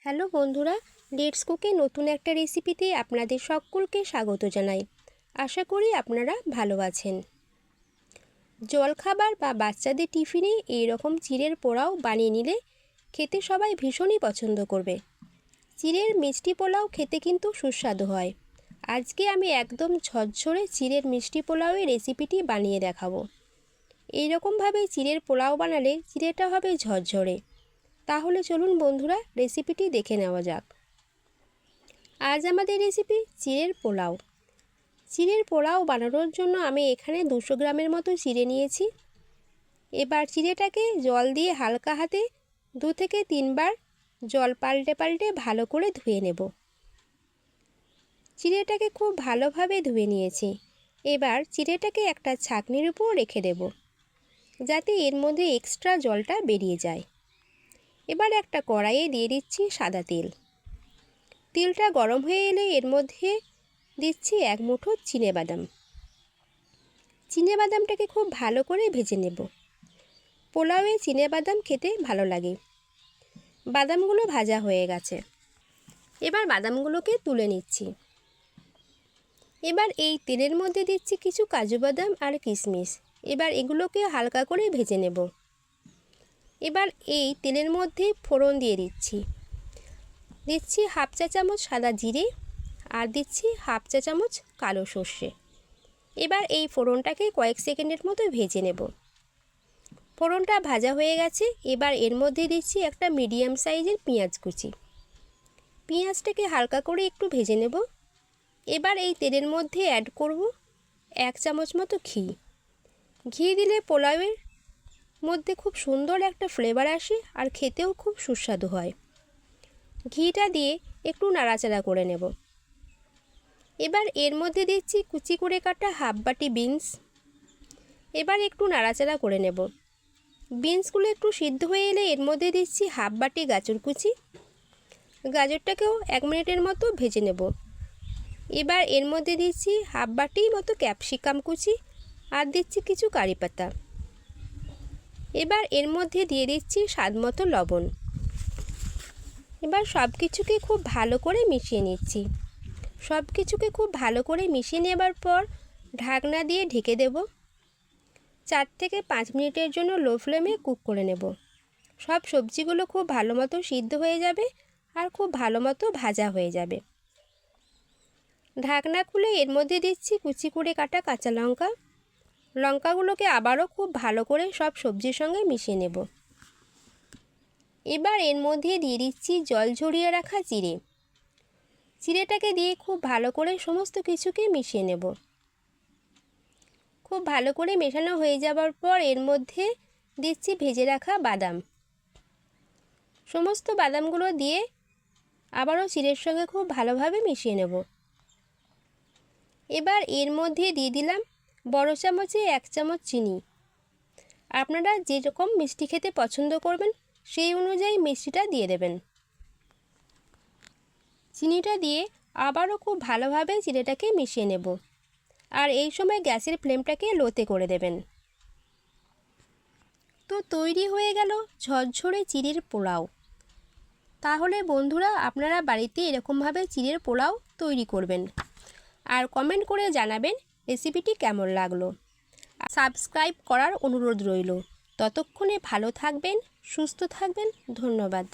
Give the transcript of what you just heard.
Hello বন্ধুরা, let's কুকে নতুন একটা রেসিপিতে আপনাদের সকলকে স্বাগত জানাই। আশা করি আপনারা ভালো আছেন। জলখাবার বা বাচ্চাদের টিফিনে এইরকম চিড়ের পোলাও বানিয়ে নিলে খেতে সবাই ভীষণই পছন্দ করবে। চিড়ের মিষ্টি পোলাও খেতে কিন্তু সুস্বাদু হয়। আজকে আমি একদম ঝরঝরে চিড়ের মিষ্টি পোলাওয়ের রেসিপিটি বানিয়ে দেখাবো। এইরকমভাবে চিড়ের পোলাও বানালে চিড়েটা হবে ঝরঝরে। তাহলে চলুন বন্ধুরা রেসিপিটি দেখে নেওয়া যাক। আজ আমাদের রেসিপি চিড়ের পোলাও। চিড়ের পোলাও বানানোর জন্য আমি এখানে 200 গ্রামের মতো চিড়ে নিয়েছি। এবার চিড়েটাকে জল দিয়ে হালকা হাতে 2 থেকে 3 বার জল পাল্টে পাল্টে ভালো করে ধুয়ে নেব। চিড়েটাকে খুব ভালোভাবে ধুয়ে নিয়েছি। এবার চিড়েটাকে একটা ছাঁকনির উপর রেখে দেব, যাতে এর মধ্যে এক্সট্রা জলটা বেরিয়ে যায়। এবার একটা কড়াইয়ে দিয়ে দিচ্ছি সাদা তেল। তেলটা গরম হয়ে এলে এর মধ্যে দিচ্ছি 1 মুঠো চিনেবাদাম। চিনেবাদামটাকে খুব ভালো করে ভেজে নেব। পোলাওয়ে চিনেবাদাম খেতে ভালো লাগে। বাদামগুলো ভাজা হয়ে গেছে। এবার বাদামগুলোকে তুলে নিচ্ছি। এবার এই তেলের মধ্যে দিচ্ছি কিছু কাজু বাদাম আর কিশমিশ। এবার এগুলোকে হালকা করে ভেজে নেব। এবার এই তেলের মধ্যে ফোড়ন দিয়ে দিচ্ছি। দিচ্ছি 1/2 চা চামচ সাদা জিরে আর দিচ্ছি 1/2 চা চামচ কালো সর্ষে। এবার এই ফোড়নটাকে কয়েক সেকেন্ডের মতো ভেজে নেব। ফোড়নটা ভাজা হয়ে গেছে। এবার এর মধ্যে দিচ্ছি একটা মিডিয়াম সাইজের পেঁয়াজ কুচি। পেঁয়াজটাকে হালকা করে একটু ভেজে নেব। এবার এই তেলের মধ্যে অ্যাড করব 1 চামচ মতো ঘি। ঘি দিলে পোলাওয়ের মধ্যে খুব সুন্দর একটা ফ্লেভার আসে আর খেতেও খুব সুস্বাদু হয়। ঘিটা দিয়ে একটু নাড়াচাড়া করে নেব। এবার এর মধ্যে দিচ্ছি কুচি করে কাটা 1/2 বাটি বিনস। এবার একটু নাড়াচাড়া করে নেব। বিনসগুলো একটু সিদ্ধ হয়ে এলে এর মধ্যে দিচ্ছি 1/2 বাটি গাজর কুচি। গাজরটাকেও 1 মিনিটের মতো ভেজে নেব। এবার এর মধ্যে দিচ্ছি 1/2 বাটি মতো ক্যাপসিকাম কুচি আর দিচ্ছি কিছু কারি পাতা। এবার এর মধ্যে দিয়ে দিচ্ছি স্বাদ মতো লবণ। এবার সব কিছুকে খুব ভালো করে মিশিয়ে নিচ্ছি। সব কিছুকে খুব ভালো করে মিশিয়ে নেবার পর ঢাকনা দিয়ে ঢেকে দেব। 4 থেকে 5 মিনিটের জন্য লো ফ্লেমে কুক করে নেব। সব সবজিগুলো খুব ভালো মতো সিদ্ধ হয়ে যাবে আর খুব ভালো মতো ভাজা হয়ে যাবে। ঢাকনা খুলে এর মধ্যে দিচ্ছি কুচি করে কাটা কাঁচা লঙ্কা। লঙ্কাগুলোকে আবারও খুব ভালো করে সব সবজির সঙ্গে মিশিয়ে নেব। এবার এর মধ্যে দিয়ে দিচ্ছি জল ঝরিয়ে রাখা চিড়ে। চিড়েটাকে দিয়ে খুব ভালো করে সমস্ত কিছুকে মিশিয়ে নেব। খুব ভালো করে মেশানো হয়ে যাবার পর এর মধ্যে দিচ্ছি ভেজে রাখা বাদাম। সমস্ত বাদামগুলো দিয়ে আবারও চিড়ের সঙ্গে খুব ভালোভাবে মিশিয়ে নেব। এবার এর মধ্যে দিয়ে দিলাম বড় চামচে 1 চামচ চিনি। আপনারা যেরকম মিষ্টি খেতে পছন্দ করবেন সেই অনুযায়ী মিষ্টিটা দিয়ে দেবেন। চিনিটা দিয়ে আবারও খুব ভালোভাবে চিড়েটাকে মিশিয়ে নেব। আর এই সময় গ্যাসের ফ্লেমটাকে লোতে করে দেবেন। তো তৈরি হয়ে গেল ঝরঝরে চিড়ের পোলাও। তাহলে বন্ধুরা আপনারা বাড়িতে এরকমভাবে চিড়ের পোলাও তৈরি করবেন আর কমেন্ট করে জানাবেন রেসিপিটি কেমন লাগলো। সাবস্ক্রাইব করার অনুরোধ রইল। ততক্ষণে ভালো থাকবেন, সুস্থ থাকবেন। ধন্যবাদ।